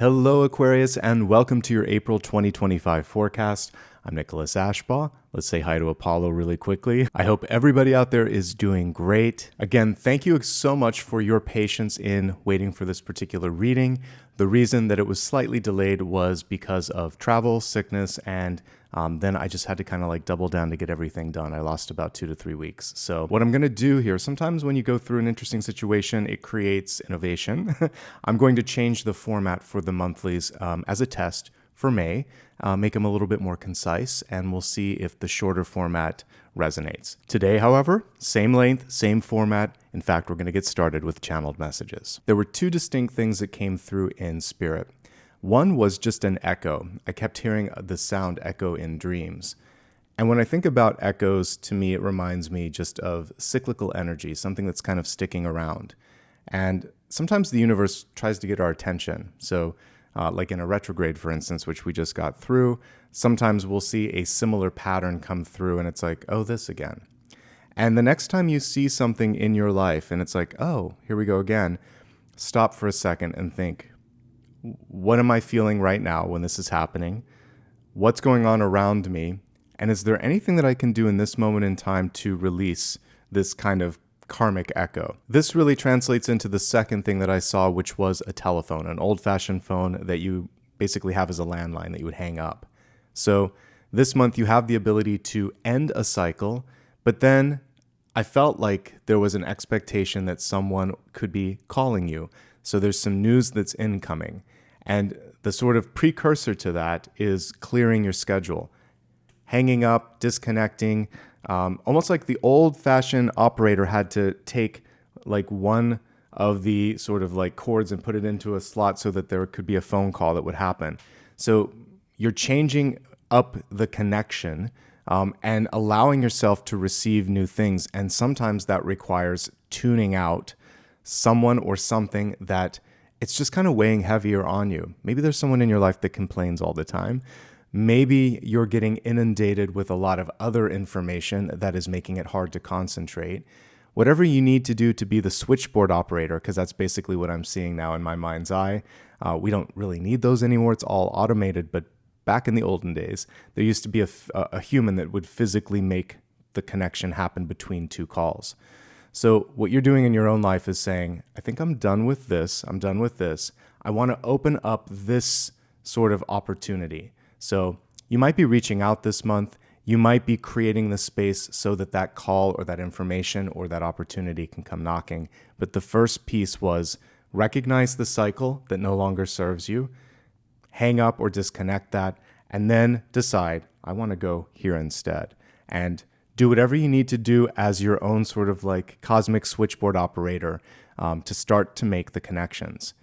Hello, Aquarius, and welcome to your April 2025 forecast. I'm Nicholas Ashbaugh. Let's say hi to Apollo really quickly. I hope everybody out there is doing great. Again, thank you so much for your patience in waiting for this particular reading. The reason that it was slightly delayed was because of travel, sickness, and then I just had to kind of like double down to get everything done. I lost about 2 to 3 weeks. So what I'm going to do here, sometimes when you go through an interesting situation, it creates innovation. I'm going to change the format for the monthlies as a test for May, make them a little bit more concise, and we'll see if the shorter format resonates. Today, however, same length, same format. In fact, we're going to get started with channeled messages. There were two distinct things that came through in spirit. One was just an echo. I kept hearing the sound echo in dreams. And when I think about echoes, to me, it reminds me just of cyclical energy, something that's kind of sticking around. And sometimes the universe tries to get our attention. So like in a retrograde, for instance, which we just got through, sometimes we'll see a similar pattern come through and it's like, oh, this again. And the next time you see something in your life and it's like, oh, here we go again, stop for a second and think, what am I feeling right now when this is happening? What's going on around me? And is there anything that I can do in this moment in time to release this kind of karmic echo? This really translates into the second thing that I saw, which was a telephone, an old-fashioned phone that you basically have as a landline that you would hang up. So this month you have the ability to end a cycle, but then I felt like there was an expectation that someone could be calling you. So there's some news that's incoming. And the sort of precursor to that is clearing your schedule, hanging up, disconnecting, almost like the old-fashioned operator had to take like one of the sort of like cords and put it into a slot so that there could be a phone call that would happen. So you're changing up the connection and allowing yourself to receive new things. And sometimes that requires tuning out someone or something that it's just kind of weighing heavier on you. Maybe there's someone in your life that complains all the time. Maybe you're getting inundated with a lot of other information that is making it hard to concentrate. Whatever you need to do to be the switchboard operator, because that's basically what I'm seeing now in my mind's eye. We don't really need those anymore. It's all automated. But back in the olden days, there used to be a human that would physically make the connection happen between two calls. So what you're doing in your own life is saying, I think I'm done with this. I'm done with this. I want to open up this sort of opportunity. So you might be reaching out this month. You might be creating the space so that that call or that information or that opportunity can come knocking. But the first piece was recognize the cycle that no longer serves you, hang up or disconnect that, and then decide, I want to go here instead. And do whatever you need to do as your own sort of like cosmic switchboard operator to start to make the connections.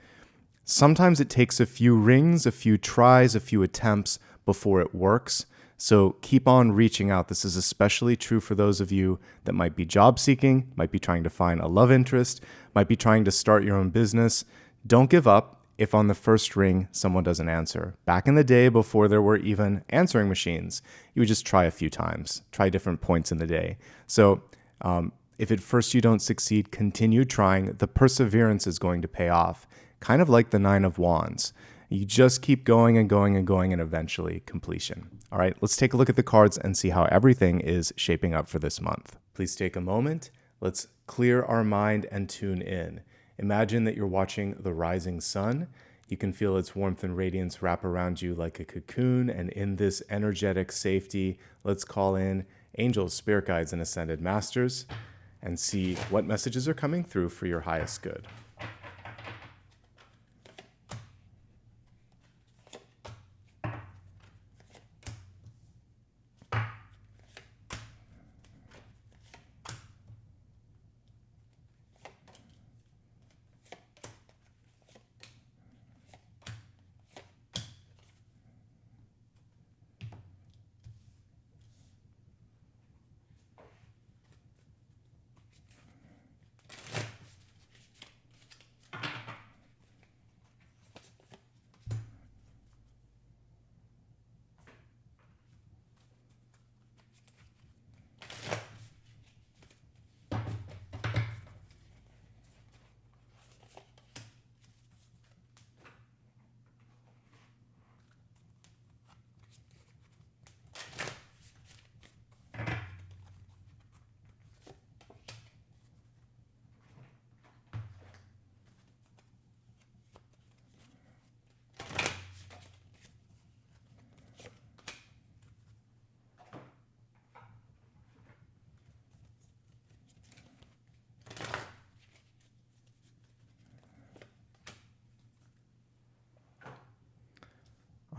Sometimes it takes a few rings, a few tries, a few attempts before it works. So keep on reaching out. This is especially true for those of you that might be job seeking, might be trying to find a love interest, might be trying to start your own business. Don't give up if on the first ring someone doesn't answer. Back in the day before there were even answering machines, you would just try a few times, try different points in the day. So if at first you don't succeed, continue trying. The perseverance is going to pay off, kind of like the Nine of Wands. You just keep going and going and going and eventually completion. All right, let's take a look at the cards and see how everything is shaping up for this month. Please take a moment. Let's clear our mind and tune in. Imagine that you're watching the rising sun. You can feel its warmth and radiance wrap around you like a cocoon. And in this energetic safety, let's call in angels, spirit guides, and ascended masters and see what messages are coming through for your highest good.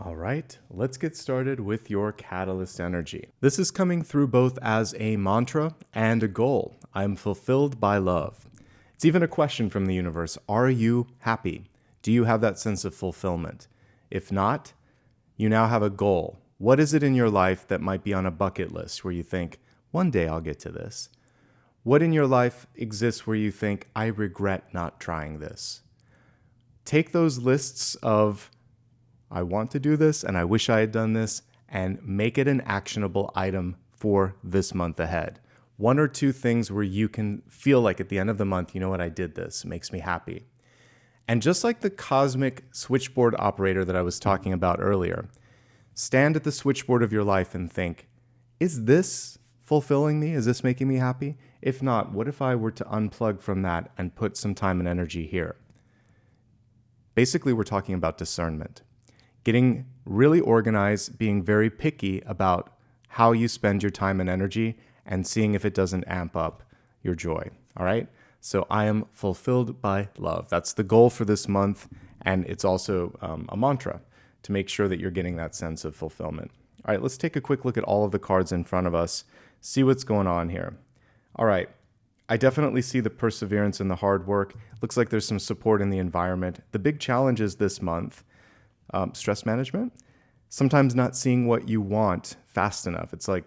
All right, let's get started with your catalyst energy. This is coming through both as a mantra and a goal. I'm fulfilled by love. It's even a question from the universe. Are you happy? Do you have that sense of fulfillment? If not, you now have a goal. What is it in your life that might be on a bucket list where you think, one day I'll get to this? What in your life exists where you think, I regret not trying this? Take those lists of I want to do this and I wish I had done this, and make it an actionable item for this month ahead. One or two things where you can feel like at the end of the month, you know what, I did this. It makes me happy. And just like the cosmic switchboard operator that I was talking about earlier, stand at the switchboard of your life and think, is this fulfilling me? Is this making me happy? If not, what if I were to unplug from that and put some time and energy here? Basically, we're talking about discernment. Getting really organized, being very picky about how you spend your time and energy, and seeing if it doesn't amp up your joy. All right? So I am fulfilled by love. That's the goal for this month, and it's also a mantra to make sure that you're getting that sense of fulfillment. All right, let's take a quick look at all of the cards in front of us, see what's going on here. All right, I definitely see the perseverance and the hard work. Looks like there's some support in the environment. The big challenges this month, stress management, sometimes not seeing what you want fast enough. It's like,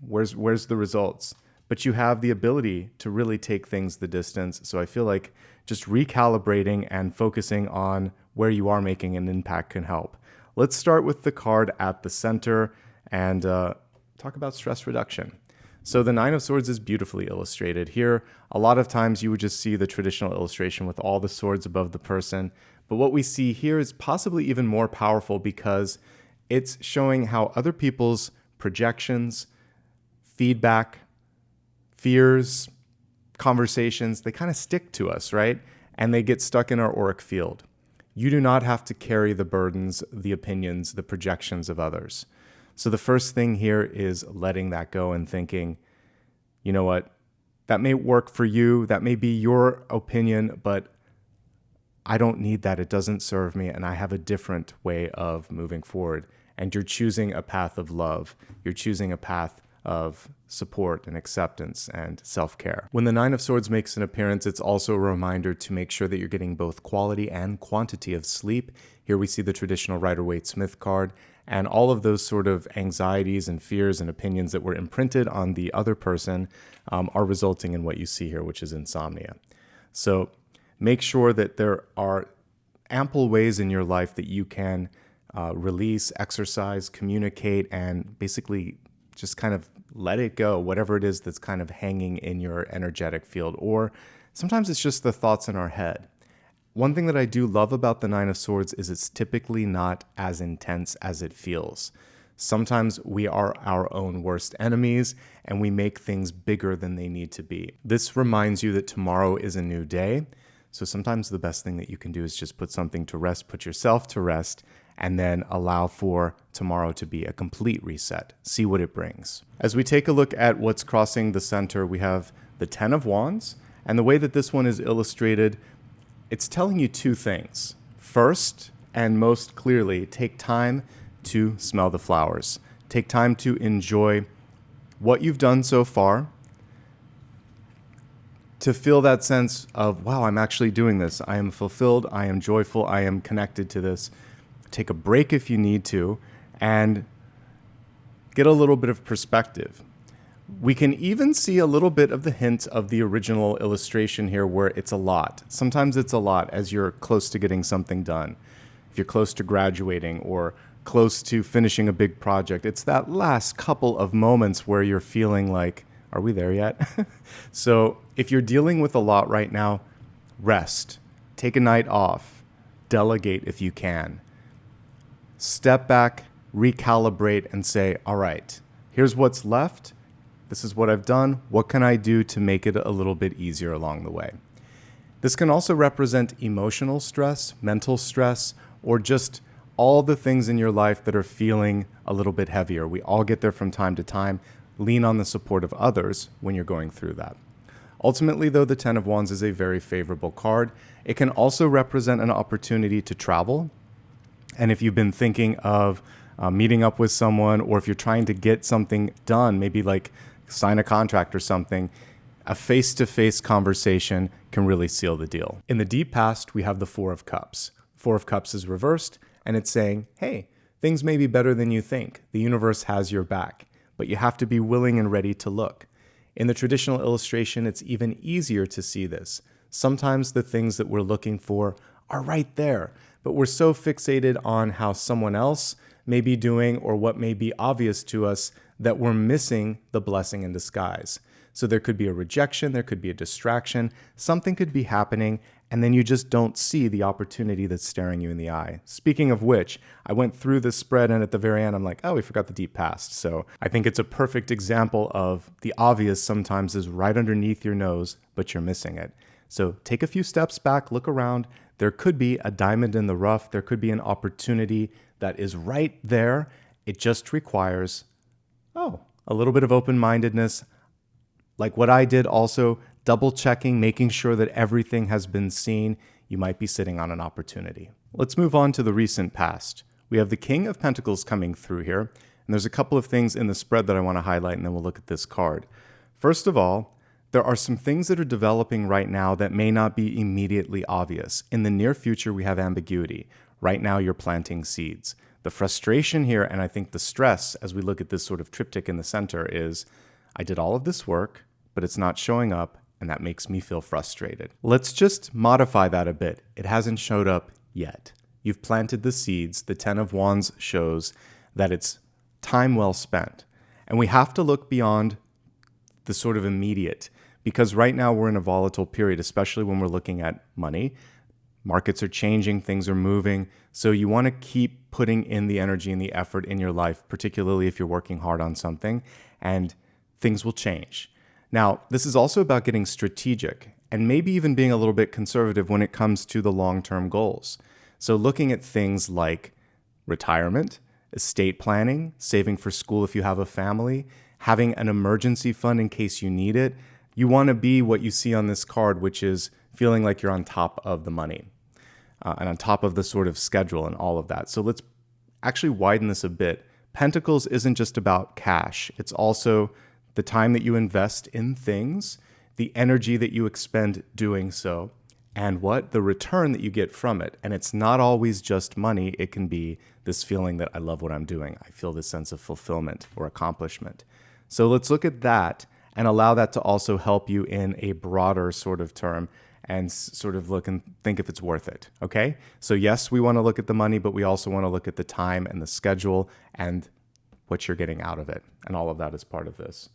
where's the results? But you have the ability to really take things the distance. So I feel like just recalibrating and focusing on where you are making an impact can help. Let's start with the card at the center and talk about stress reduction. So the Nine of Swords is beautifully illustrated here. A lot of times you would just see the traditional illustration with all the swords above the person. But what we see here is possibly even more powerful because it's showing how other people's projections, feedback, fears, conversations, they kind of stick to us, right? And they get stuck in our auric field. You do not have to carry the burdens, the opinions, the projections of others. So the first thing here is letting that go and thinking, you know what, that may work for you, that may be your opinion, but I don't need that. It doesn't serve me, and I have a different way of moving forward. And you're choosing a path of love. You're choosing a path of support and acceptance and self-care. When the Nine of Swords makes an appearance, it's also a reminder to make sure that you're getting both quality and quantity of sleep. Here we see the traditional Rider-Waite-Smith card, and all of those sort of anxieties and fears and opinions that were imprinted on the other person are resulting in what you see here, which is insomnia. So make sure that there are ample ways in your life that you can release, exercise, communicate, and basically just kind of let it go, whatever it is that's kind of hanging in your energetic field. Or sometimes it's just the thoughts in our head. One thing that I do love about the Nine of Swords is it's typically not as intense as it feels. Sometimes we are our own worst enemies and we make things bigger than they need to be. This reminds you that tomorrow is a new day. So sometimes the best thing that you can do is just put something to rest, put yourself to rest, and then allow for tomorrow to be a complete reset. See what it brings. As we take a look at what's crossing the center, we have the Ten of Wands. And the way that this one is illustrated, it's telling you two things. First, and most clearly, take time to smell the flowers. Take time to enjoy what you've done so far, to feel that sense of, wow, I'm actually doing this. I am fulfilled. I am joyful. I am connected to this. Take a break if you need to, and get a little bit of perspective. We can even see a little bit of the hint of the original illustration here where it's a lot. Sometimes it's a lot as you're close to getting something done. If you're close to graduating or close to finishing a big project, it's that last couple of moments where you're feeling like, are we there yet? So if you're dealing with a lot right now, rest, take a night off, delegate if you can. Step back, recalibrate, and say, all right, here's what's left. This is what I've done. What can I do to make it a little bit easier along the way? This can also represent emotional stress, mental stress, or just all the things in your life that are feeling a little bit heavier. We all get there from time to time. Lean on the support of others when you're going through that. Ultimately, though, the Ten of Wands is a very favorable card. It can also represent an opportunity to travel. And if you've been thinking of meeting up with someone, or if you're trying to get something done, maybe like sign a contract or something, a face-to-face conversation can really seal the deal. In the deep past, we have the Four of Cups. Four of Cups is reversed, and it's saying, hey, things may be better than you think. The universe has your back, but you have to be willing and ready to look. In the traditional illustration, it's even easier to see this. Sometimes the things that we're looking for are right there, but we're so fixated on how someone else may be doing or what may be obvious to us that we're missing the blessing in disguise. So there could be a rejection, there could be a distraction, something could be happening, and then you just don't see the opportunity that's staring you in the eye. Speaking of which, I went through this spread, and at the very end, I'm like, oh, we forgot the deep past. So I think it's a perfect example of the obvious sometimes is right underneath your nose, but you're missing it. So take a few steps back, look around. There could be a diamond in the rough. There could be an opportunity that is right there. It just requires, a little bit of open-mindedness. Like what I did, also double checking, making sure that everything has been seen. You might be sitting on an opportunity. Let's move on to the recent past. We have the King of Pentacles coming through here. And there's a couple of things in the spread that I want to highlight, and then we'll look at this card. First of all, there are some things that are developing right now that may not be immediately obvious. In the near future, we have ambiguity. Right now, you're planting seeds. The frustration here, and I think the stress as we look at this sort of triptych in the center is, I did all of this work, but it's not showing up, and that makes me feel frustrated. Let's just modify that a bit. It hasn't showed up yet. You've planted the seeds. The Ten of Wands shows that it's time well spent. And we have to look beyond the sort of immediate, because right now we're in a volatile period, especially when we're looking at money. Markets are changing, things are moving. So you want to keep putting in the energy and the effort in your life, particularly if you're working hard on something, and things will change. Now, this is also about getting strategic and maybe even being a little bit conservative when it comes to the long-term goals. So looking at things like retirement, estate planning, saving for school if you have a family, having an emergency fund in case you need it. You want to be what you see on this card, which is feeling like you're on top of the money and on top of the sort of schedule and all of that. So let's actually widen this a bit. Pentacles isn't just about cash. It's also the time that you invest in things, the energy that you expend doing so, and the return that you get from it. And it's not always just money. It can be this feeling that I love what I'm doing. I feel this sense of fulfillment or accomplishment. So let's look at that and allow that to also help you in a broader sort of term and sort of look and think if it's worth it, okay? So yes, we want to look at the money, but we also want to look at the time and the schedule and what you're getting out of it. And all of that is part of this.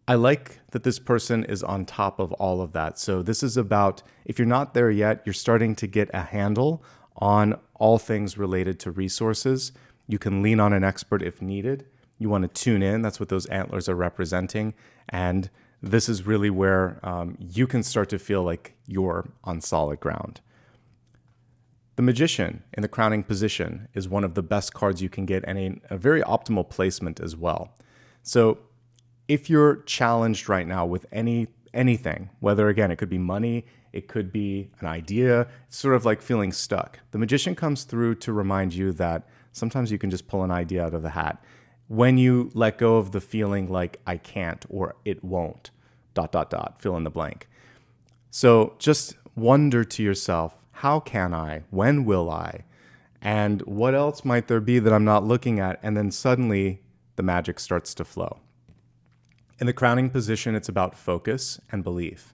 I like that this person is on top of all of that. So this is about, if you're not there yet, you're starting to get a handle on all things related to resources. You can lean on an expert if needed. You want to tune in. That's what those antlers are representing. And this is really where you can start to feel like you're on solid ground. The Magician in the crowning position is one of the best cards you can get, and a very optimal placement as well. So if you're challenged right now with anything, whether, again, it could be money, it could be an idea, it's sort of like feeling stuck. The Magician comes through to remind you that sometimes you can just pull an idea out of the hat. When you let go of the feeling like I can't or it won't, ... fill in the blank. So just wonder to yourself, how can I? When will I? And what else might there be that I'm not looking at? And then suddenly the magic starts to flow. In the crowning position, it's about focus and belief.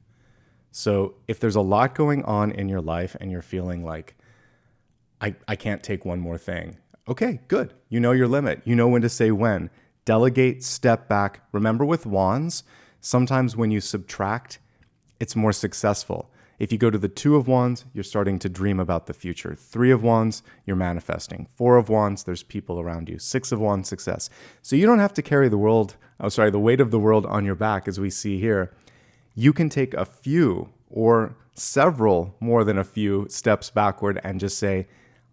So if there's a lot going on in your life and you're feeling like, I can't take one more thing, okay, good. You know your limit. You know when to say when. Delegate, step back. Remember with wands, sometimes when you subtract, it's more successful. If you go to the Two of Wands, you're starting to dream about the future. Three of Wands, you're manifesting. Four of Wands, there's people around you. Six of Wands, success. So you don't have to carry the weight of the world on your back, as we see here. You can take a few or several more than a few steps backward and just say,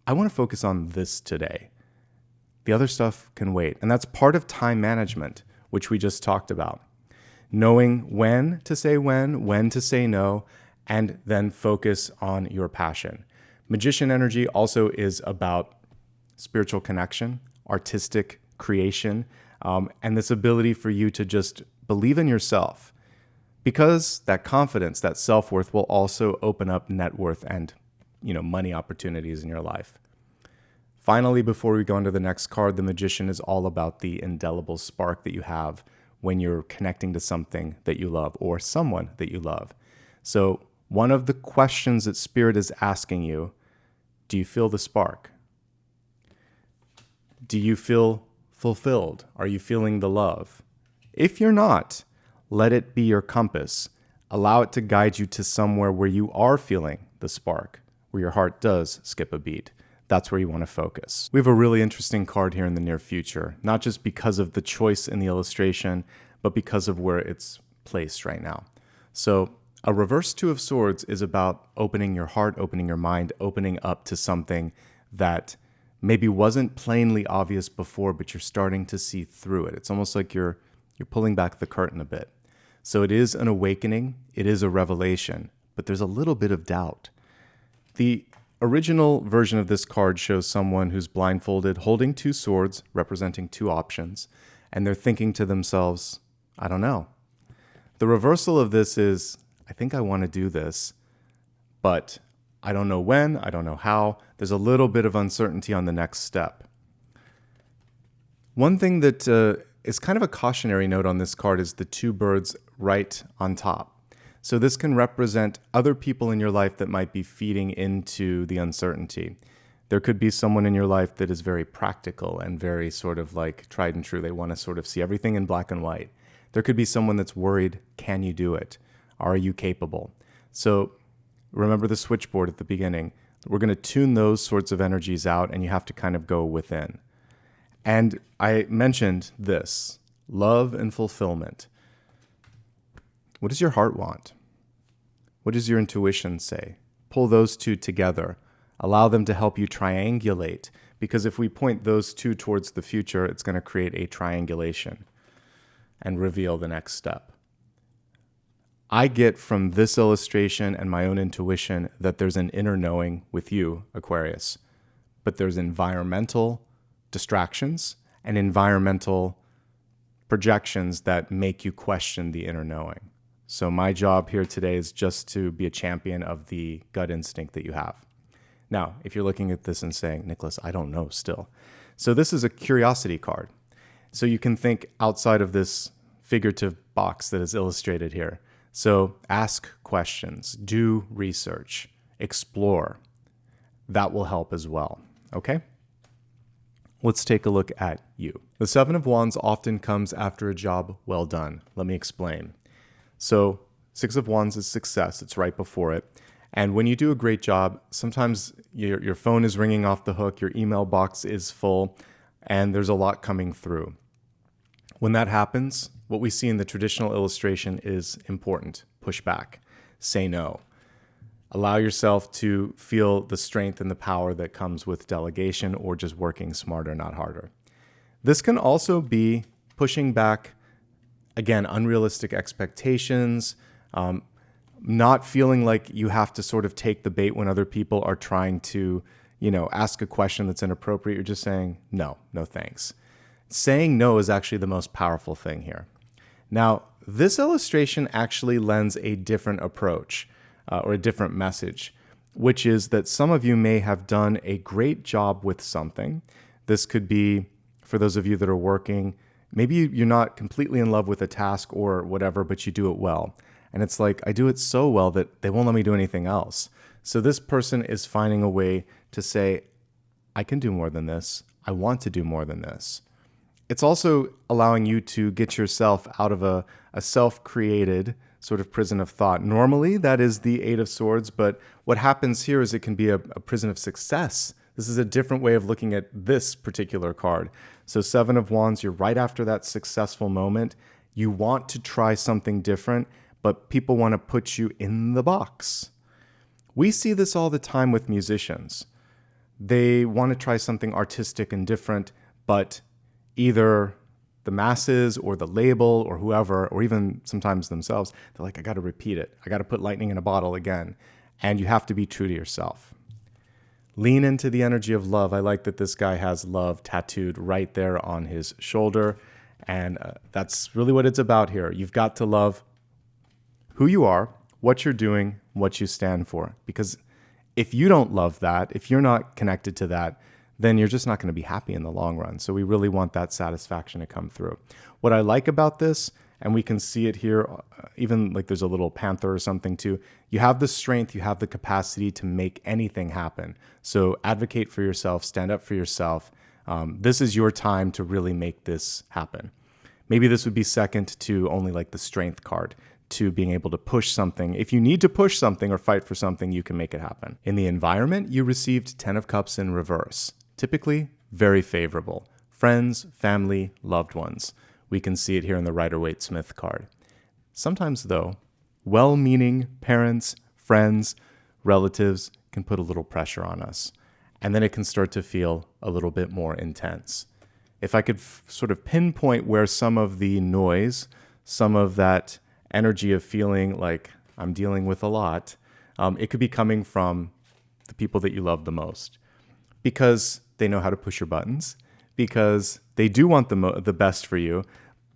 I want to focus on this today. The other stuff can wait. And that's part of time management, which we just talked about. Knowing when to say when to say no, and then focus on your passion. Magician energy also is about spiritual connection, artistic creation, and this ability for you to just believe in yourself. Because that confidence, that self-worth will also open up net worth and, money opportunities in your life. Finally, before we go into the next card, the Magician is all about the indelible spark that you have when you're connecting to something that you love or someone that you love. So one of the questions that Spirit is asking you, do you feel the spark? Do you feel fulfilled? Are you feeling the love? If you're not, let it be your compass. Allow it to guide you to somewhere where you are feeling the spark, where your heart does skip a beat. That's where you want to focus. We have a really interesting card here in the near future, not just because of the choice in the illustration, but because of where it's placed right now. So a reverse Two of Swords is about opening your heart, opening your mind, opening up to something that maybe wasn't plainly obvious before, but you're starting to see through it. It's almost like you're pulling back the curtain a bit. So it is an awakening, it is a revelation, but there's a little bit of doubt. The original version of this card shows someone who's blindfolded, holding two swords, representing two options, and they're thinking to themselves, I don't know. The reversal of this is, I think I want to do this, but I don't know when, I don't know how. There's a little bit of uncertainty on the next step. One thing that is kind of a cautionary note on this card is the two birds right on top. So this can represent other people in your life that might be feeding into the uncertainty. There could be someone in your life that is very practical and very sort of like tried and true. They want to sort of see everything in black and white. There could be someone that's worried, can you do it? Are you capable? So remember the switchboard at the beginning. We're going to tune those sorts of energies out, and you have to kind of go within. And I mentioned this, love and fulfillment. What does your heart want? What does your intuition say? Pull those two together. Allow them to help you triangulate, because if we point those two towards the future, it's going to create a triangulation and reveal the next step. I get from this illustration and my own intuition that there's an inner knowing with you, Aquarius, but there's environmental distractions and environmental projections that make you question the inner knowing. So my job here today is just to be a champion of the gut instinct that you have. Now, if you're looking at this and saying, Nicholas, I don't know still. So this is a curiosity card. So you can think outside of this figurative box that is illustrated here. So ask questions, do research, explore. That will help as well, okay? Let's take a look at you. The Seven of Wands often comes after a job well done. Let me explain. So Six of Wands is success. It's right before it. And when you do a great job, sometimes your phone is ringing off the hook, your email box is full, and there's a lot coming through. When that happens, what we see in the traditional illustration is important. Push back. Say no. Allow yourself to feel the strength and the power that comes with delegation or just working smarter, not harder. This can also be pushing back, again, unrealistic expectations, not feeling like you have to sort of take the bait when other people are trying to, ask a question that's inappropriate. You're just saying, no thanks. Saying no is actually the most powerful thing here. Now, this illustration actually lends a different approach or a different message, which is that some of you may have done a great job with something. This could be, for those of you that are working, maybe you're not completely in love with a task or whatever, but you do it well. And it's like, I do it so well that they won't let me do anything else. So this person is finding a way to say, I can do more than this. I want to do more than this. It's also allowing you to get yourself out of a self-created sort of prison of thought. Normally, that is the Eight of Swords, but what happens here is it can be a prison of success. This is a different way of looking at this particular card. So Seven of Wands, you're right after that successful moment. You want to try something different, but people want to put you in the box. We see this all the time with musicians. They want to try something artistic and different, but either the masses or the label or whoever, or even sometimes themselves, they're like, I got to repeat it. I got to put lightning in a bottle again. And you have to be true to yourself. Lean into the energy of love. I like that this guy has love tattooed right there on his shoulder. And that's really what it's about here. You've got to love who you are, what you're doing, what you stand for. Because if you don't love that, if you're not connected to that, then you're just not going to be happy in the long run. So we really want that satisfaction to come through. What I like about this, and we can see it here, even like there's a little panther or something too, you have the strength, you have the capacity to make anything happen. So advocate for yourself, stand up for yourself. This is your time to really make this happen. Maybe this would be second to only like the strength card, to being able to push something. If you need to push something or fight for something, you can make it happen. In the environment, you received 10 of Cups in reverse. Typically, very favorable. Friends, family, loved ones. We can see it here in the Rider-Waite-Smith card. Sometimes, though, well-meaning parents, friends, relatives can put a little pressure on us. And then it can start to feel a little bit more intense. If I could sort of pinpoint where some of the noise, some of that energy of feeling like I'm dealing with a lot, it could be coming from the people that you love the most. Because they know how to push your buttons, because they do want the best for you,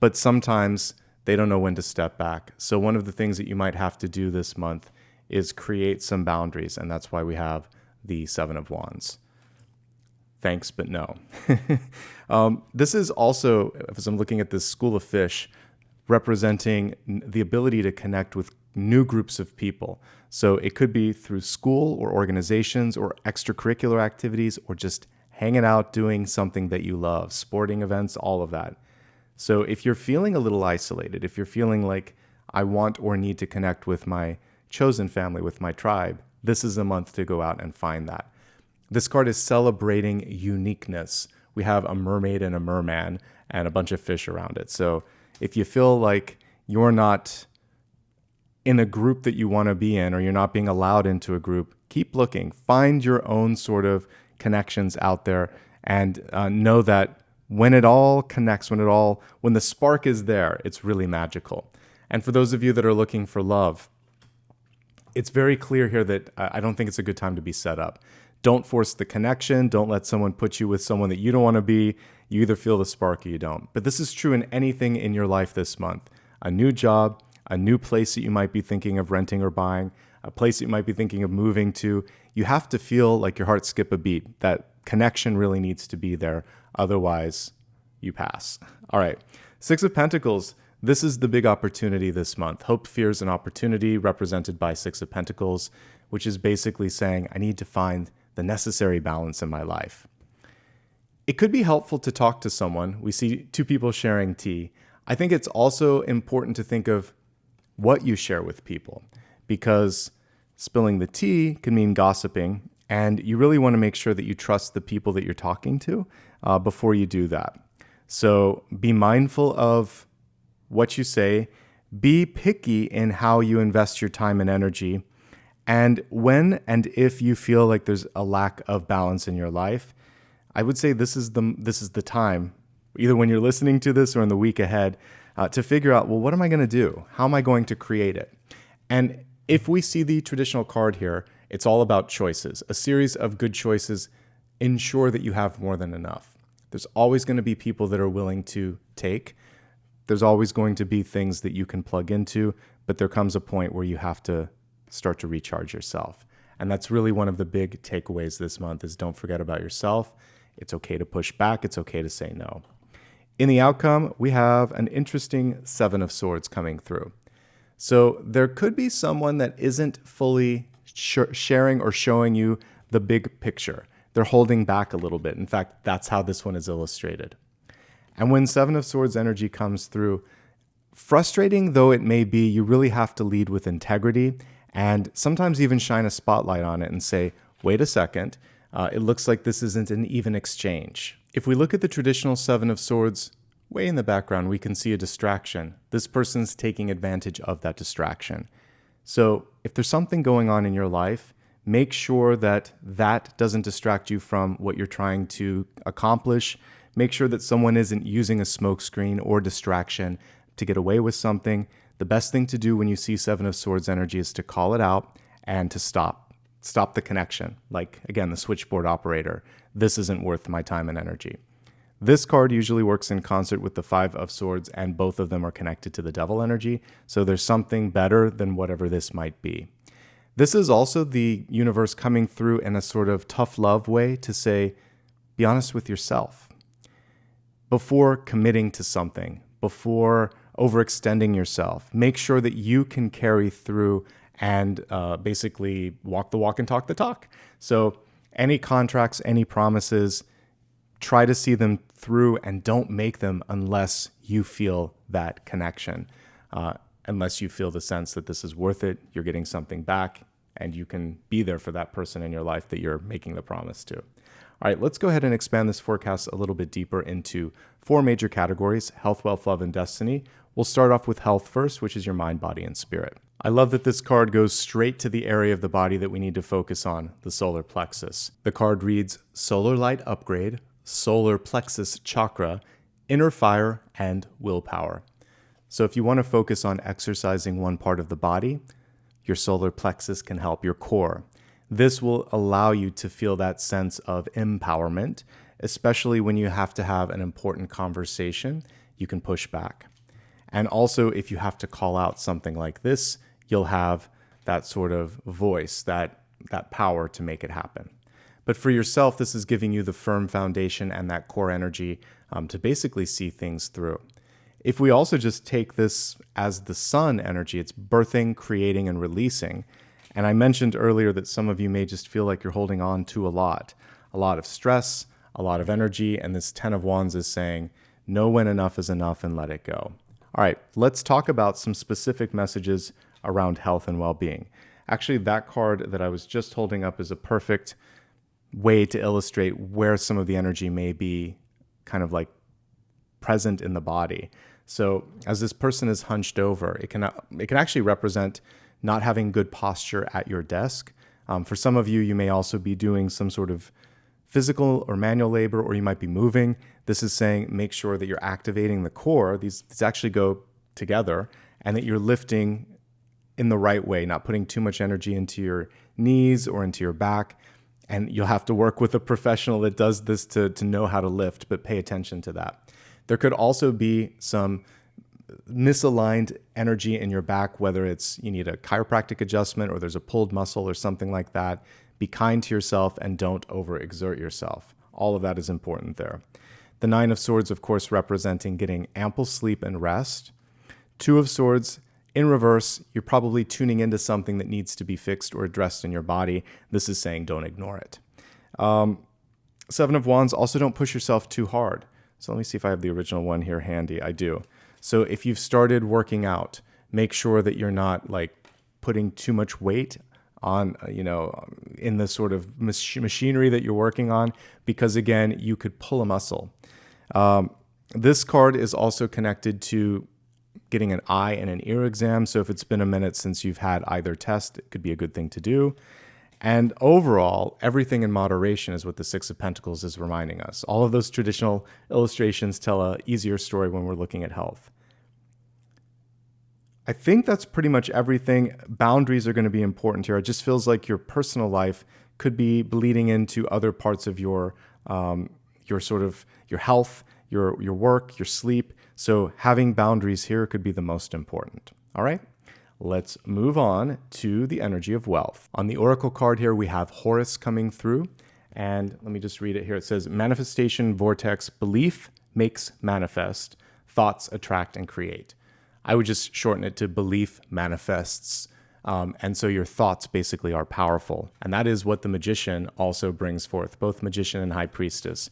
but sometimes they don't know when to step back. So one of the things that you might have to do this month is create some boundaries, and that's why we have the Seven of Wands. Thanks, but no. This is also, as I'm looking at this School of Fish, representing the ability to connect with new groups of people. So it could be through school or organizations or extracurricular activities or just hanging out doing something that you love, sporting events, all of that. So if you're feeling a little isolated, if you're feeling like I want or need to connect with my chosen family, with my tribe, this is a month to go out and find that. This card is celebrating uniqueness. We have a mermaid and a merman and a bunch of fish around it. So if you feel like you're not in a group that you want to be in, or you're not being allowed into a group, keep looking. Find your own sort of connections out there, and know that when it all connects, when the spark is there, it's really magical. And for those of you that are looking for love, it's very clear here that I don't think it's a good time to be set up. Don't force the connection. Don't let someone put you with someone that you don't want to be. You either feel the spark or you don't. But this is true in anything in your life this month. A new job, a new place that you might be thinking of renting or buying, a place that you might be thinking of moving to. You have to feel like your heart skip a beat. That connection really needs to be there. Otherwise, you pass. All right. Six of Pentacles. This is the big opportunity this month. Hope, fears, and opportunity represented by Six of Pentacles, which is basically saying, I need to find the necessary balance in my life. It could be helpful to talk to someone. We see two people sharing tea. I think it's also important to think of what you share with people, because spilling the tea can mean gossiping, and you really want to make sure that you trust the people that you're talking to before you do that. So be mindful of what you say. Be picky in how you invest your time and energy. And when and if you feel like there's a lack of balance in your life, I would say this is the time, either when you're listening to this or in the week ahead, to figure out, well, what am I going to do? How am I going to create it? And if we see the traditional card here, it's all about choices. A series of good choices ensure that you have more than enough. There's always going to be people that are willing to take. There's always going to be things that you can plug into, but there comes a point where you have to start to recharge yourself. And that's really one of the big takeaways this month is don't forget about yourself. It's okay to push back. It's okay to say no. In the outcome, we have an interesting Seven of Swords coming through. So there could be someone that isn't fully sharing or showing you the big picture. They're holding back a little bit. In fact, that's how this one is illustrated. And when Seven of Swords energy comes through, frustrating though it may be, you really have to lead with integrity and sometimes even shine a spotlight on it and say, wait a second, it looks like this isn't an even exchange. If we look at the traditional Seven of Swords, way in the background, we can see a distraction. This person's taking advantage of that distraction. So if there's something going on in your life, make sure that that doesn't distract you from what you're trying to accomplish. Make sure that someone isn't using a smokescreen or distraction to get away with something. The best thing to do when you see Seven of Swords energy is to call it out and to stop. stop the connection. Like, again, the switchboard operator. This isn't worth my time and energy. This card usually works in concert with the Five of Swords, and both of them are connected to the devil energy. So there's something better than whatever this might be. This is also the universe coming through in a sort of tough love way to say, be honest with yourself. Before committing to something, before overextending yourself, make sure that you can carry through and basically walk the walk and talk the talk. So any contracts, any promises, try to see them through and don't make them unless you feel that connection. Unless you feel the sense that this is worth it, you're getting something back, and you can be there for that person in your life that you're making the promise to. All right, let's go ahead and expand this forecast a little bit deeper into 4 major categories: health, wealth, love, and destiny. We'll start off with health first, which is your mind, body, and spirit. I love that this card goes straight to the area of the body that we need to focus on, the solar plexus. The card reads solar light upgrade, solar plexus chakra, inner fire, and willpower. So if you want to focus on exercising one part of the body, your solar plexus can help, your core. This will allow you to feel that sense of empowerment, especially when you have to have an important conversation. You can push back. And also, if you have to call out something like this, you'll have that sort of voice, that power to make it happen. But for yourself, this is giving you the firm foundation and that core energy to basically see things through. If we also just take this as the sun energy, it's birthing, creating, and releasing. And I mentioned earlier that some of you may just feel like you're holding on to a lot of stress, a lot of energy, and this 10 of Wands is saying, know when enough is enough and let it go. All right, let's talk about some specific messages around health and well-being. Actually, that card that I was just holding up is a perfect way to illustrate where some of the energy may be kind of like present in the body. So as this person is hunched over, it can actually represent not having good posture at your desk. For some of you, you may also be doing some sort of physical or manual labor, or you might be moving. This is saying make sure that you're activating the core. These actually go together, and that you're lifting in the right way, not putting too much energy into your knees or into your back. And you'll have to work with a professional that does this to know how to lift, but pay attention to that. There could also be some misaligned energy in your back, whether it's you need a chiropractic adjustment or there's a pulled muscle or something like that. Be kind to yourself and don't overexert yourself. All of that is important there. The 9 of Swords, of course, representing getting ample sleep and rest. 2 of Swords in reverse, you're probably tuning into something that needs to be fixed or addressed in your body. This is saying don't ignore it. 7 of Wands, also don't push yourself too hard. So let me see if I have the original one here handy. I do. So if you've started working out, make sure that you're not like putting too much weight on, in the sort of machinery that you're working on, because again, you could pull a muscle. This card is also connected to getting an eye and an ear exam. So if it's been a minute since you've had either test, it could be a good thing to do. And overall, everything in moderation is what the 6 of Pentacles is reminding us. All of those traditional illustrations tell an easier story when we're looking at health. I think that's pretty much everything. Boundaries are going to be important here. It just feels like your personal life could be bleeding into other parts of your health, your work, your sleep. So having boundaries here could be the most important. All right, let's move on to the energy of wealth. On the Oracle card here, we have Horus coming through. And let me just read it here. It says, manifestation vortex, belief makes manifest, thoughts attract and create. I would just shorten it to belief manifests. And so your thoughts basically are powerful. And that is what the magician also brings forth, both magician and high priestess.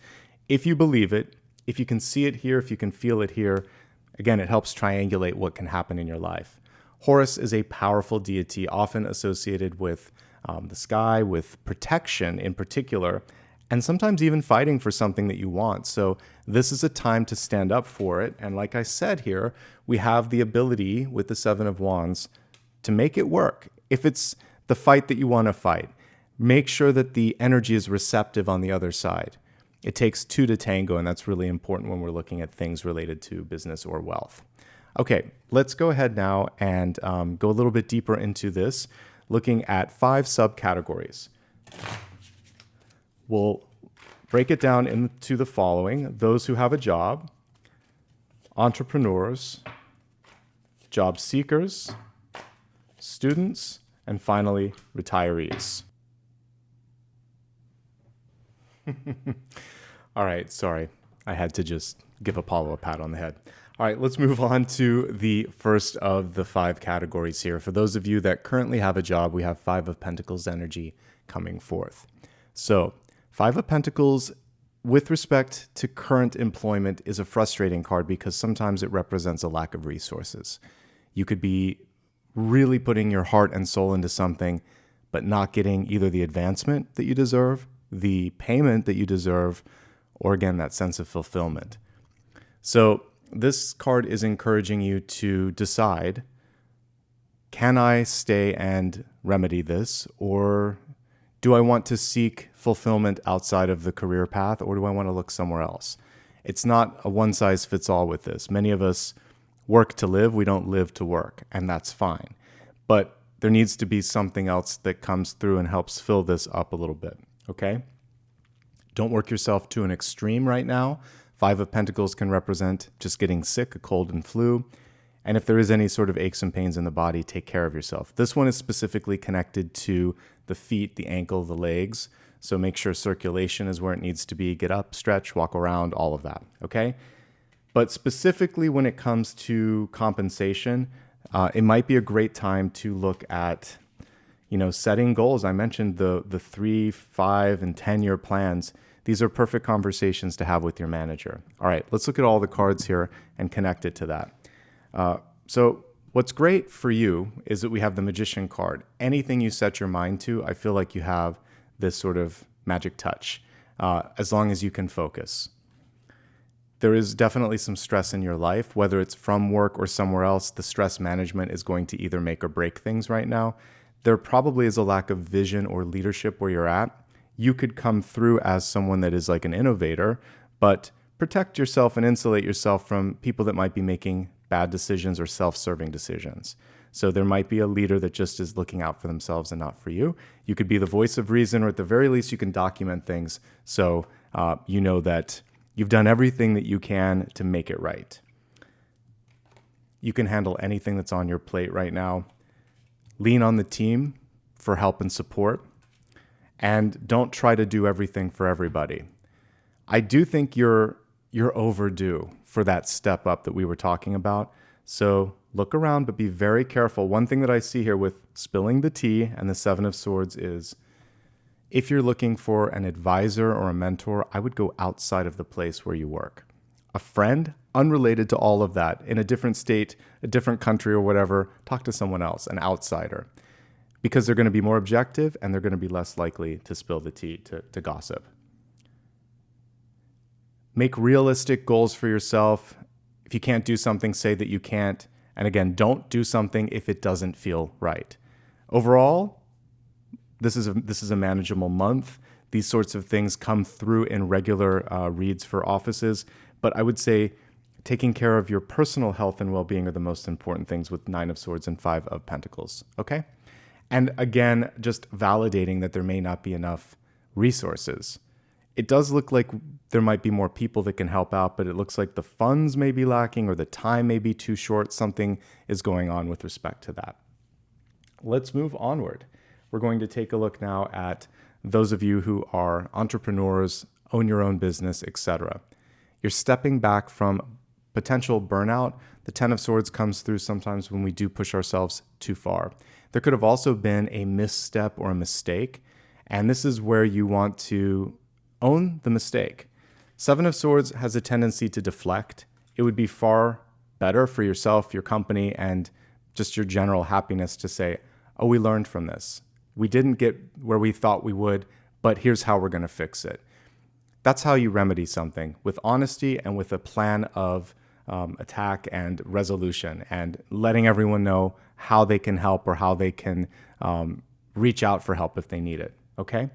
If you believe it, if you can see it here, if you can feel it here, again, it helps triangulate what can happen in your life. Horus is a powerful deity, often associated with the sky, with protection in particular, and sometimes even fighting for something that you want. So this is a time to stand up for it. And like I said here, we have the ability with the 7 of Wands to make it work. If it's the fight that you want to fight, make sure that the energy is receptive on the other side. It takes 2 to tango, and that's really important when we're looking at things related to business or wealth. Okay, let's go ahead now and go a little bit deeper into this. looking at 5 subcategories. We'll break it down into the following: those who have a job, entrepreneurs, job seekers, students, and finally, retirees. All right, sorry. I had to just give Apollo a pat on the head. All right, let's move on to the first of the 5 categories here. For those of you that currently have a job, we have 5 of Pentacles energy coming forth. So 5 of Pentacles, with respect to current employment, is a frustrating card because sometimes it represents a lack of resources. You could be really putting your heart and soul into something, but not getting either the advancement that you deserve, the payment that you deserve, or again, that sense of fulfillment. So this card is encouraging you to decide, can I stay and remedy this, or do I want to seek fulfillment outside of the career path, or do I want to look somewhere else? It's not a one-size-fits-all with this. Many of us work to live, we don't live to work, and that's fine. But there needs to be something else that comes through and helps fill this up a little bit, okay? Don't work yourself to an extreme right now. 5 of Pentacles can represent just getting sick, a cold and flu. And if there is any sort of aches and pains in the body, take care of yourself. This one is specifically connected to the feet, the ankle, the legs. So make sure circulation is where it needs to be. Get up, stretch, walk around, all of that, okay? But specifically when it comes to compensation, it might be a great time to look at, setting goals. I mentioned the 3, 5, and 10-year plans. These are perfect conversations to have with your manager. All right, let's look at all the cards here and connect it to that. So what's great for you is that we have the Magician card. Anything you set your mind to, I feel like you have this sort of magic touch, as long as you can focus. There is definitely some stress in your life, whether it's from work or somewhere else. The stress management is going to either make or break things right now. There probably is a lack of vision or leadership where you're at. You could come through as someone that is like an innovator, but protect yourself and insulate yourself from people that might be making bad decisions or self-serving decisions. So there might be a leader that just is looking out for themselves and not for you. You could be the voice of reason, or at the very least, you can document things so you know that you've done everything that you can to make it right. You can handle anything that's on your plate right now. Lean on the team for help and support, and don't try to do everything for everybody. I do think you're overdue for that step up that we were talking about. So look around, but be very careful. One thing that I see here with spilling the tea and the 7 of Swords is, if you're looking for an advisor or a mentor, I would go outside of the place where you work. A friend, unrelated to all of that, in a different state, a different country or whatever, talk to someone else, an outsider, because they're going to be more objective and they're going to be less likely to spill the tea, to gossip. Make realistic goals for yourself. If you can't do something, say that you can't. And again, don't do something if it doesn't feel right. Overall, this is a manageable month. These sorts of things come through in regular reads for offices. But I would say taking care of your personal health and well-being are the most important things with 9 of Swords and 5 of Pentacles, okay? And again, just validating that there may not be enough resources. It does look like there might be more people that can help out, but it looks like the funds may be lacking or the time may be too short. Something is going on with respect to that. Let's move onward. We're going to take a look now at those of you who are entrepreneurs, own your own business, etc. You're stepping back from potential burnout. The 10 of Swords comes through sometimes when we do push ourselves too far. There could have also been a misstep or a mistake, and this is where you want to own the mistake. 7 of Swords has a tendency to deflect. It would be far better for yourself, your company, and just your general happiness to say, oh, we learned from this. We didn't get where we thought we would, but here's how we're going to fix it. That's how you remedy something, with honesty and with a plan of attack and resolution, and letting everyone know how they can help or how they can reach out for help if they need it, okay?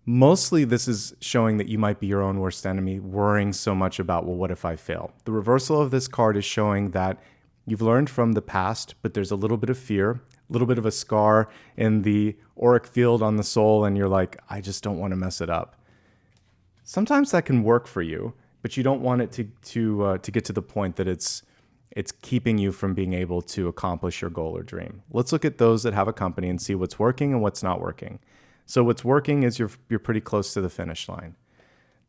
Mostly this is showing that you might be your own worst enemy, worrying so much about, well, what if I fail? The reversal of this card is showing that you've learned from the past, but there's a little bit of fear. little bit of a scar in the auric field on the soul, and you're like, I just don't want to mess it up. Sometimes that can work for you, but you don't want it to get to the point that it's keeping you from being able to accomplish your goal or dream. Let's look at those that have a company and see what's working and what's not working. So what's working is you're pretty close to the finish line.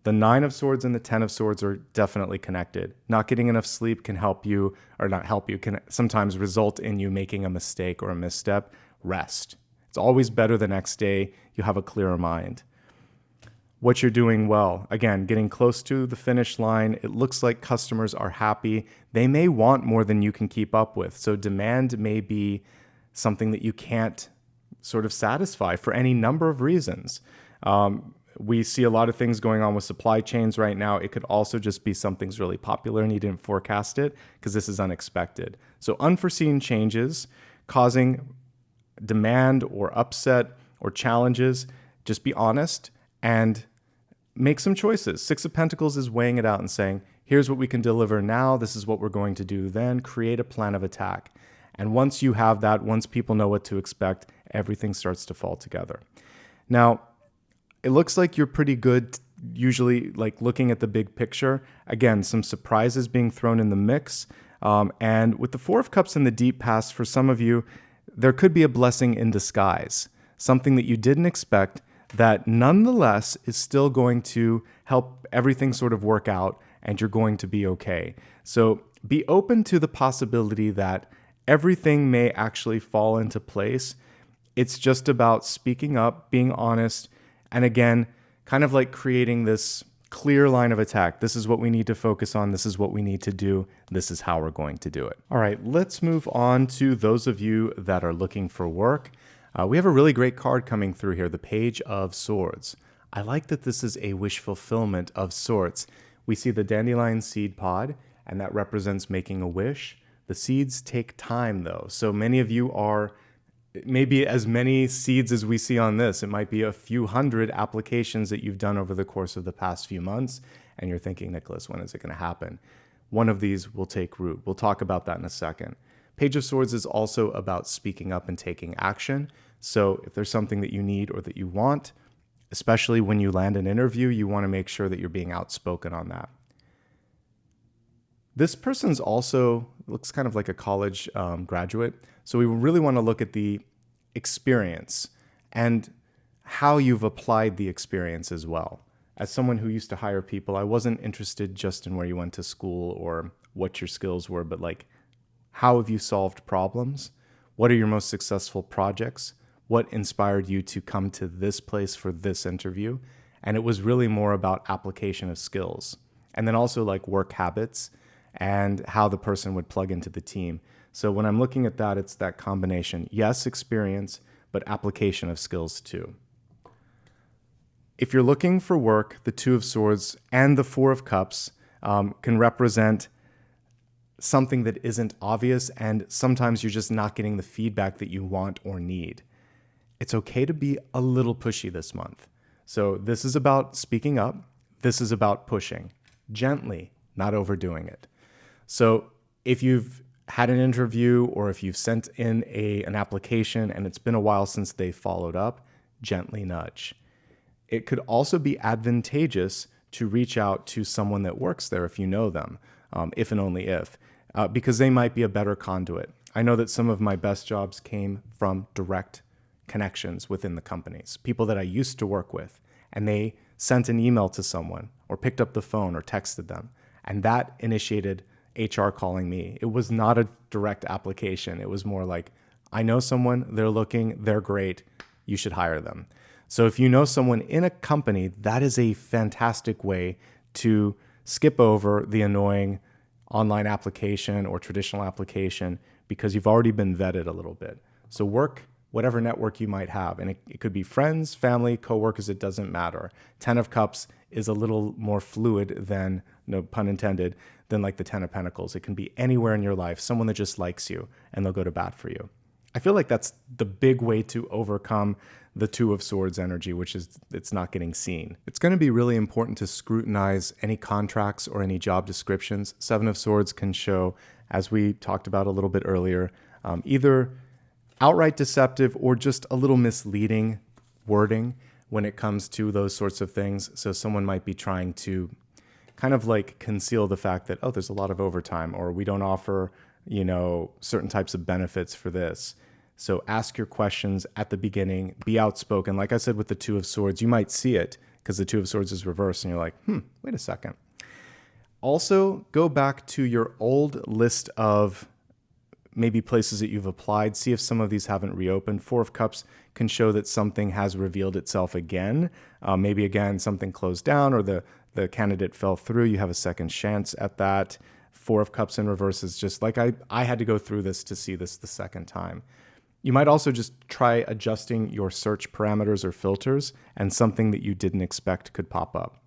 The 9 of Swords and the 10 of Swords are definitely connected. Not getting enough sleep can help you, or not help you, can sometimes result in you making a mistake or a misstep. Rest. It's always better the next day. You have a clearer mind. What you're doing well. Again, getting close to the finish line. It looks like customers are happy. They may want more than you can keep up with. So demand may be something that you can't sort of satisfy for any number of reasons. We see a lot of things going on with supply chains right now. It could also just be something's really popular and you didn't forecast it because this is unexpected. So unforeseen changes causing demand or upset or challenges. Just be honest and make some choices. 6 of Pentacles is weighing it out and saying, here's what we can deliver now. This is what we're going to do then. Create a plan of attack. And once you have that, once people know what to expect, everything starts to fall together. Now, it looks like you're pretty good, usually like looking at the big picture. Again, some surprises being thrown in the mix. And with the 4 of Cups in the deep past, for some of you, there could be a blessing in disguise. Something that you didn't expect that nonetheless is still going to help everything sort of work out and you're going to be okay. So be open to the possibility that everything may actually fall into place. It's just about speaking up, being honest, and again, kind of like creating this clear line of attack. This is what we need to focus on. This is what we need to do. This is how we're going to do it. All right, let's move on to those of you that are looking for work. We have a really great card coming through here, the Page of Swords. I like that this is a wish fulfillment of sorts. We see the dandelion seed pod, and that represents making a wish. The seeds take time, though. So many of you are maybe as many seeds as we see on this. It might be a few hundred applications that you've done over the course of the past few months, and you're thinking, Nicholas, when is it going to happen? One of these will take root. We'll talk about that in a second. Page of Swords is also about speaking up and taking action. So if there's something that you need or that you want, especially when you land an interview, you want to make sure that you're being outspoken on that. This person's also looks kind of like a college graduate. So we really want to look at the experience and how you've applied the experience as well. As someone who used to hire people, I wasn't interested just in where you went to school or what your skills were, but like, how have you solved problems? What are your most successful projects? What inspired you to come to this place for this interview? And it was really more about application of skills. And then also like work habits and how the person would plug into the team. So when I'm looking at that, it's that combination. Yes, experience, but application of skills too. If you're looking for work, the 2 of Swords and the 4 of Cups can represent something that isn't obvious, and sometimes you're just not getting the feedback that you want or need. It's okay to be a little pushy this month. So this is about speaking up. This is about pushing gently, not overdoing it. So if you've had an interview or if you've sent in an application and it's been a while since they followed up, gently nudge. It could also be advantageous to reach out to someone that works there if you know them, if and only if, because they might be a better conduit. I know that some of my best jobs came from direct connections within the companies, people that I used to work with, and they sent an email to someone or picked up the phone or texted them, and that initiated HR calling me. It was not a direct application. It was more like, I know someone, they're looking, they're great, you should hire them. So if you know someone in a company, that is a fantastic way to skip over the annoying online application or traditional application because you've already been vetted a little bit. So work whatever network you might have. And it could be friends, family, coworkers, it doesn't matter. 10 of Cups is a little more fluid than, no pun intended, than like the 10 of Pentacles. It can be anywhere in your life, someone that just likes you and they'll go to bat for you. I feel like that's the big way to overcome the 2 of Swords energy, which is it's not getting seen. It's going to be really important to scrutinize any contracts or any job descriptions. 7 of Swords can show, as we talked about a little bit earlier, either outright deceptive or just a little misleading wording when it comes to those sorts of things. So someone might be trying to kind of like conceal the fact that, oh, there's a lot of overtime, or we don't offer, certain types of benefits for this. So ask your questions at the beginning, be outspoken. Like I said, with the Two of Swords, you might see it because the Two of Swords is reversed and you're like, wait a second. Also, go back to your old list of maybe places that you've applied. See if some of these haven't reopened. Four of Cups can show that something has revealed itself again. Maybe again, something closed down or the candidate fell through. You have a second chance at that. Four of Cups in reverse is just like I had to go through this to see this the second time. You might also just try adjusting your search parameters or filters, and something that you didn't expect could pop up.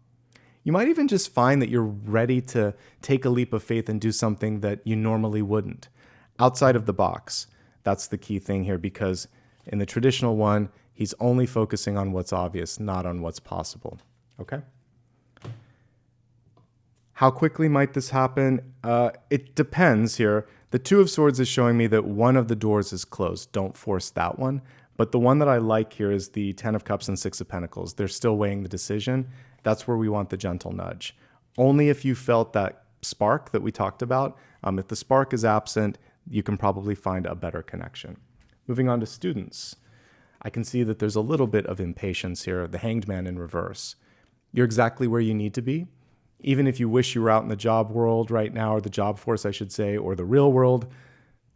You might even just find that you're ready to take a leap of faith and do something that you normally wouldn't. Outside of the box. That's the key thing here, because in the traditional one, he's only focusing on what's obvious, not on what's possible. Okay? How quickly might this happen? It depends here. The Two of Swords is showing me that one of the doors is closed. Don't force that one. But the one that I like here is the Ten of Cups and Six of Pentacles. They're still weighing the decision. That's where we want the gentle nudge. Only if you felt that spark that we talked about. If the spark is absent, you can probably find a better connection. Moving on to students. I can see that there's a little bit of impatience here. The Hanged Man in reverse. You're exactly where you need to be. Even if you wish you were out in the job world right now, or the job force, I should say, or the real world,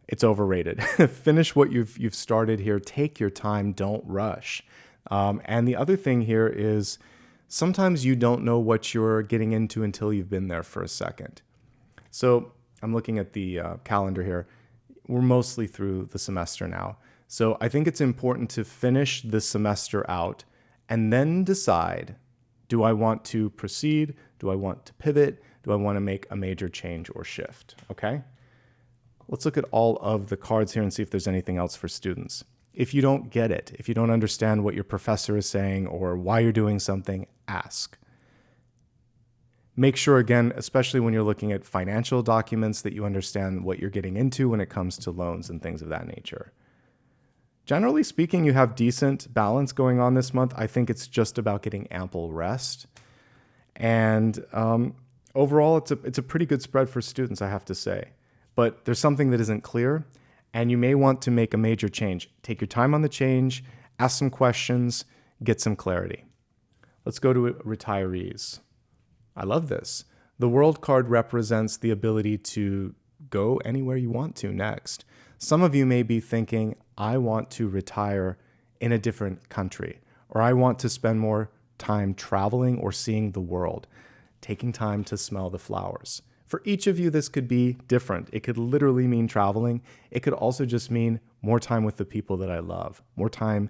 it's overrated. Finish what you've started here. Take your time. Don't rush. And the other thing here is sometimes you don't know what you're getting into until you've been there for a second. So I'm looking at the calendar here. We're mostly through the semester now. So I think it's important to finish the semester out and then decide, do I want to proceed? Do I want to pivot? Do I want to make a major change or shift? Okay? Let's look at all of the cards here and see if there's anything else for students. If you don't get it, if you don't understand what your professor is saying or why you're doing something, ask. Make sure, again, especially when you're looking at financial documents, that you understand what you're getting into when it comes to loans and things of that nature. Generally speaking, you have decent balance going on this month. I think it's just about getting ample rest. And overall, it's a pretty good spread for students, I have to say. But there's something that isn't clear, and you may want to make a major change. Take your time on the change, ask some questions, get some clarity. Let's go to retirees. I love this. The World card represents the ability to go anywhere you want to next. Some of you may be thinking, I want to retire in a different country, or I want to spend more time traveling or seeing the world, taking time to smell the flowers. For each of you, this could be different. It could literally mean traveling. It could also just mean more time with the people that I love, more time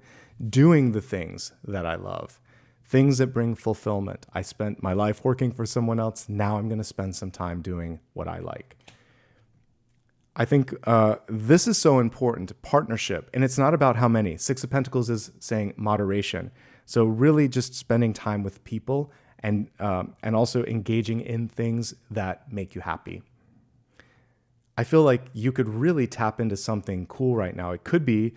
doing the things that I love, things that bring fulfillment. I spent my life working for someone else. Now I'm going to spend some time doing what I like. I think this is so important, partnership. And it's not about how many. Six of Pentacles is saying moderation. So really just spending time with people and also engaging in things that make you happy. I feel like you could really tap into something cool right now. It could be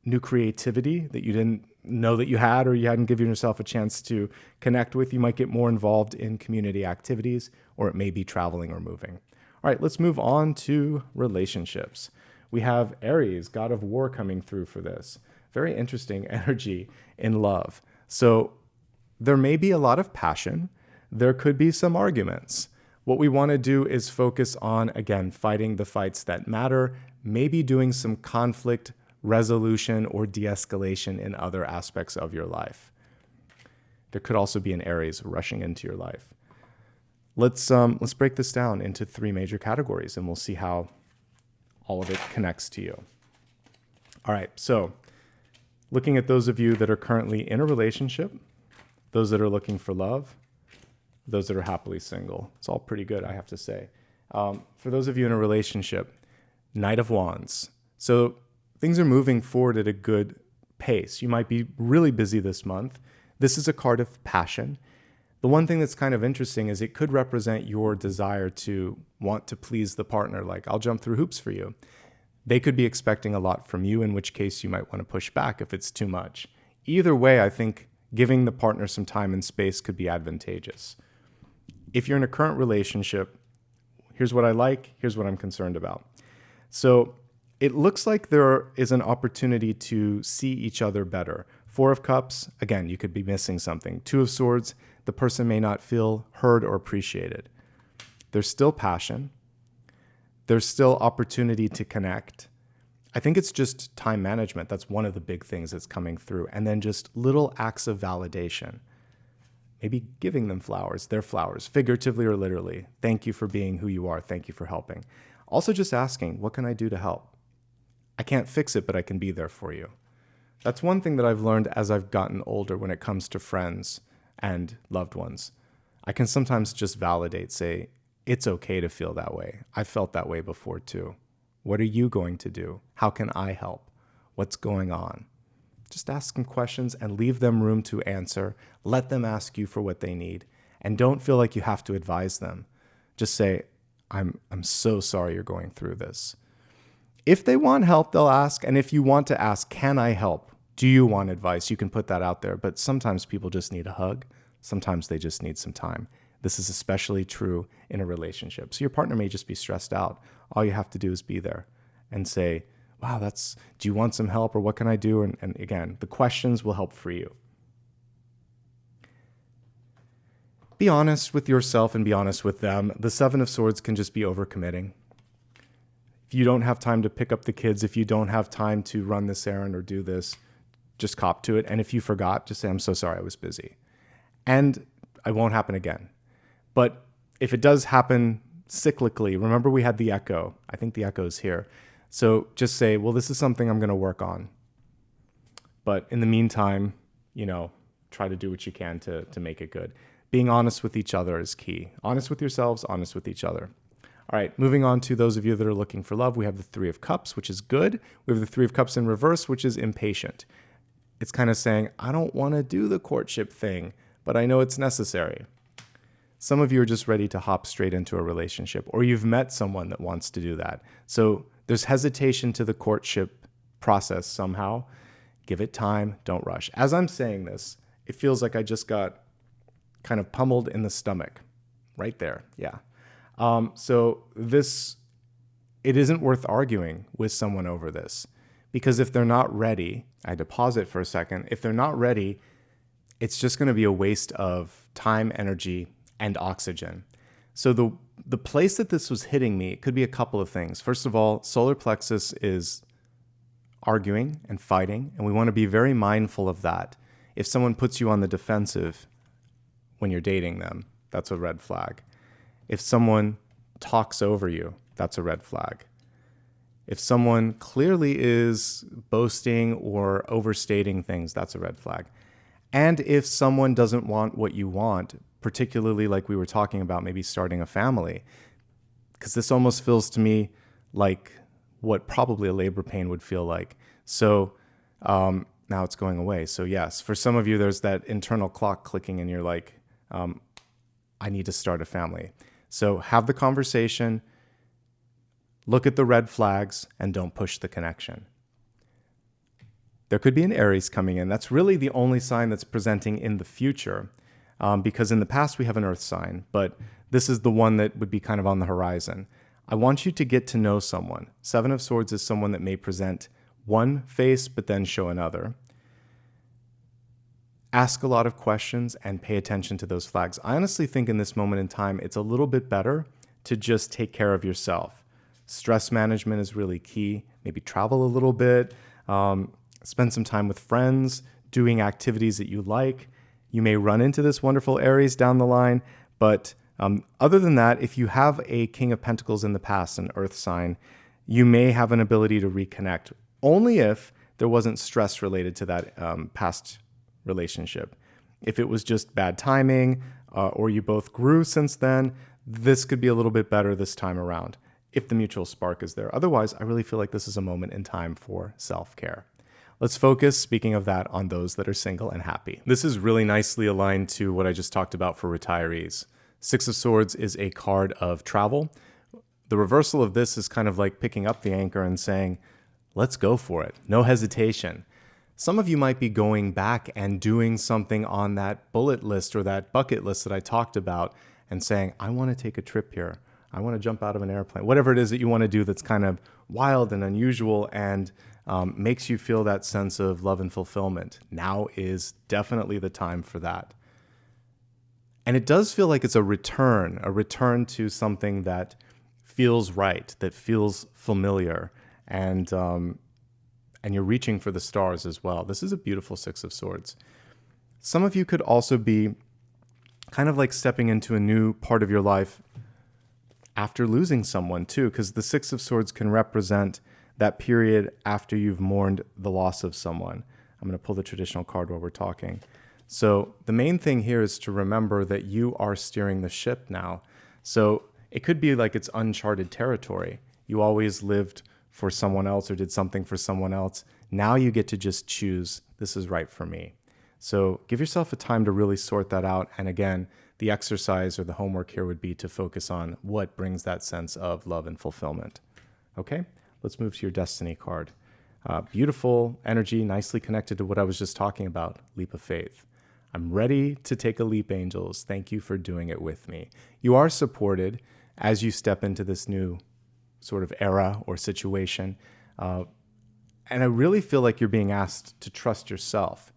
new creativity that you didn't know that you had, or you hadn't given yourself a chance to connect with. You might get more involved in community activities, or it may be traveling or moving. All right, let's move on to relationships. We have Aries, God of War, coming through for this. Very interesting energy in love. So there may be a lot of passion. There could be some arguments. What we want to do is focus on, again, fighting the fights that matter, maybe doing some conflict resolution or de-escalation in other aspects of your life. There could also be an Aries rushing into your life. Let's break this down into three major categories, and we'll see how all of it connects to you. All right, so looking at those of you that are currently in a relationship, those that are looking for love, those that are happily single. It's all pretty good, I have to say. For those of you in a relationship, Knight of Wands. So things are moving forward at a good pace. You might be really busy this month. This is a card of passion. The one thing that's kind of interesting is it could represent your desire to want to please the partner. Like, I'll jump through hoops for you. They could be expecting a lot from you, in which case you might want to push back if it's too much. Either way, I think giving the partner some time and space could be advantageous. If you're in a current relationship, here's what I like, here's what I'm concerned about. So it looks like there is an opportunity to see each other better. Four of Cups, again, you could be missing something. Two of Swords, the person may not feel heard or appreciated. There's still passion. There's still opportunity to connect. I think it's just time management. That's one of the big things that's coming through. And then just little acts of validation. Maybe giving them flowers, their flowers, figuratively or literally. Thank you for being who you are. Thank you for helping. Also just asking, what can I do to help? I can't fix it, but I can be there for you. That's one thing that I've learned as I've gotten older when it comes to friends and loved ones. I can sometimes just validate, say, it's okay to feel that way. I felt that way before too. What are you going to do? How can I help? What's going on? Just ask them questions and leave them room to answer. Let them ask you for what they need. And don't feel like you have to advise them. Just say, I'm so sorry you're going through this. If they want help, they'll ask. And if you want to ask, can I help? Do you want advice? You can put that out there. But sometimes people just need a hug. Sometimes they just need some time. This is especially true in a relationship. So your partner may just be stressed out. All you have to do is be there and say, wow, do you want some help or what can I do? And again, the questions will help free you. Be honest with yourself and be honest with them. The Seven of Swords can just be overcommitting. If you don't have time to pick up the kids, if you don't have time to run this errand or do this, just cop to it. And if you forgot, just say, I'm so sorry, I was busy. And it won't happen again. But if it does happen cyclically, remember we had the echo. I think the echo is here. So just say, well, this is something I'm going to work on. But in the meantime, try to do what you can to make it good. Being honest with each other is key. Honest with yourselves, honest with each other. All right, moving on to those of you that are looking for love, we have the Three of Cups, which is good. We have the Three of Cups in reverse, which is impatient. It's kind of saying, I don't want to do the courtship thing, but I know it's necessary. Some of you are just ready to hop straight into a relationship, or you've met someone that wants to do that. So there's hesitation to the courtship process somehow. Give it time, don't rush. As I'm saying this, it feels like I just got kind of pummeled in the stomach. Right there, yeah. So it isn't worth arguing with someone over this. Because if they're not ready, I had to pause it for a second. If they're not ready, it's just going to be a waste of time, energy, and oxygen. So the place that this was hitting me, it could be a couple of things. First of all, solar plexus is arguing and fighting, and we want to be very mindful of that. If someone puts you on the defensive when you're dating them, that's a red flag. If someone talks over you, that's a red flag. If someone clearly is boasting or overstating things, that's a red flag. And if someone doesn't want what you want, particularly like we were talking about, maybe starting a family, because this almost feels to me like what probably a labor pain would feel like. So now it's going away. So yes, for some of you, there's that internal clock clicking and you're like, I need to start a family. So have the conversation, look at the red flags, and don't push the connection. There could be an Aries coming in. That's really the only sign that's presenting in the future, because in the past we have an Earth sign, but this is the one that would be kind of on the horizon. I want you to get to know someone. Seven of Swords is someone that may present one face but then show another. Ask a lot of questions and pay attention to those flags. I honestly think in this moment in time, it's a little bit better to just take care of yourself. Stress management is really key. Maybe travel a little bit, spend some time with friends, doing activities that you like. You may run into this wonderful Aries down the line, but other than that, if you have a King of Pentacles in the past, an Earth sign, you may have an ability to reconnect, only if there wasn't stress related to that past relationship. If it was just bad timing, or you both grew since then, this could be a little bit better this time around, if the mutual spark is there. Otherwise, I really feel like this is a moment in time for self-care. Let's focus, speaking of that, on those that are single and happy. This is really nicely aligned to what I just talked about for retirees. Six of Swords is a card of travel. The reversal of this is kind of like picking up the anchor and saying, let's go for it. No hesitation. Some of you might be going back and doing something on that bullet list or that bucket list that I talked about and saying, I want to take a trip here. I want to jump out of an airplane. Whatever it is that you want to do that's kind of wild and unusual and makes you feel that sense of love and fulfillment. Now is definitely the time for that. And it does feel like it's a return to something that feels right, that feels familiar, and you're reaching for the stars as well. This is a beautiful Six of Swords. Some of you could also be kind of like stepping into a new part of your life after losing someone too, because the Six of Swords can represent that period after you've mourned the loss of someone. I'm going to pull the traditional card while we're talking. So the main thing here is to remember that you are steering the ship now. So it could be like it's uncharted territory. You always lived for someone else or did something for someone else. Now you get to just choose, this is right for me. So give yourself a time to really sort that out. And again, the exercise or the homework here would be to focus on what brings that sense of love and fulfillment. Okay, let's move to your destiny card. Beautiful energy, nicely connected to what I was just talking about, leap of faith. I'm ready to take a leap, angels. Thank you for doing it with me. You are supported as you step into this new sort of era or situation. And I really feel like you're being asked to trust yourself.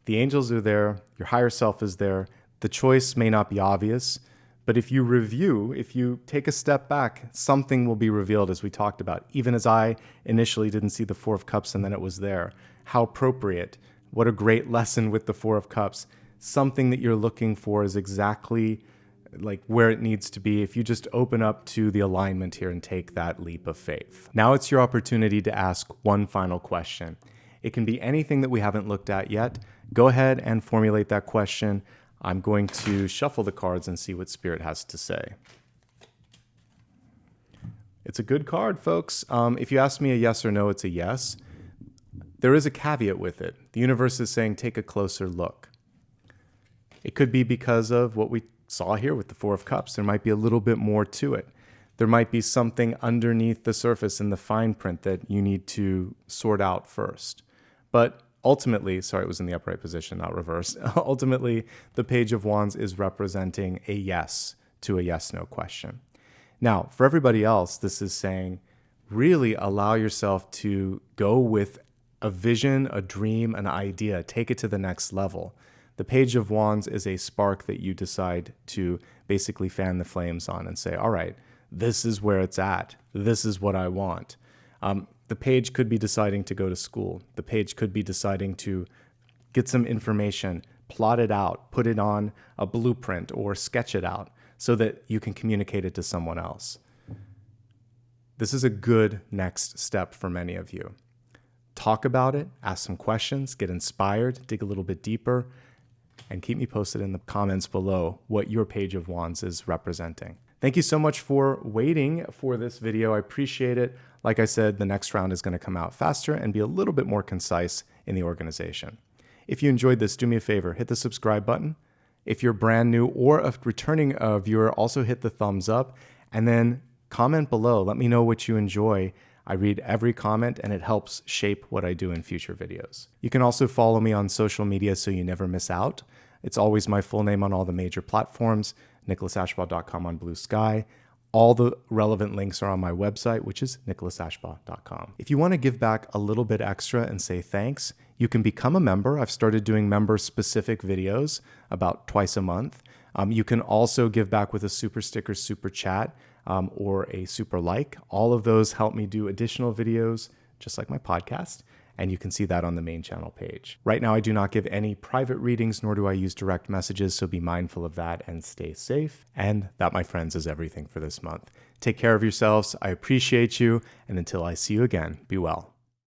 The angels are there. Your higher self is there. The choice may not be obvious, but if you review, if you take a step back, something will be revealed, as we talked about. Even as I initially didn't see the Four of Cups and then it was there. How appropriate. What a great lesson with the Four of Cups. Something that you're looking for is exactly like where it needs to be if you just open up to the alignment here and take that leap of faith. Now it's your opportunity to ask one final question. It can be anything that we haven't looked at yet. Go ahead and formulate that question. I'm going to shuffle the cards and see what Spirit has to say. It's a good card, folks. If you ask me a yes or no, it's a yes. There is a caveat with it. The universe is saying take a closer look. It could be because of what we saw here with the Four of Cups. There might be a little bit more to it. There might be something underneath the surface in the fine print that you need to sort out first. But ultimately, sorry, it was in the upright position, not reverse. Ultimately, the Page of Wands is representing a yes to a yes-no question. Now, for everybody else, this is saying really allow yourself to go with a vision, a dream, an idea. Take it to the next level. The Page of Wands is a spark that you decide to basically fan the flames on and say, all right, this is where it's at. This is what I want. The page could be deciding to go to school. The page could be deciding to get some information, plot it out, put it on a blueprint or sketch it out so that you can communicate it to someone else. This is a good next step for many of you. Talk about it, ask some questions, get inspired, dig a little bit deeper, and keep me posted in the comments below what your Page of Wands is representing. Thank you so much for waiting for this video. I appreciate it. Like I said, the next round is going to come out faster and be a little bit more concise in the organization. If you enjoyed this, do me a favor, hit the subscribe button. If you're brand new or a returning viewer, also hit the thumbs up and then comment below. Let me know what you enjoy. I read every comment and it helps shape what I do in future videos. You can also follow me on social media so you never miss out. It's always my full name on all the major platforms, nicholasashbaugh.com on Blue Sky. All the relevant links are on my website, which is nicholasashbaugh.com. If you want to give back a little bit extra and say thanks, you can become a member. I've started doing member-specific videos about twice a month. You can also give back with a super sticker, super chat, or a super like. All of those help me do additional videos, just like my podcast, and you can see that on the main channel page. Right now, I do not give any private readings, nor do I use direct messages, so be mindful of that and stay safe. And that, my friends, is everything for this month. Take care of yourselves. I appreciate you, and until I see you again, be well.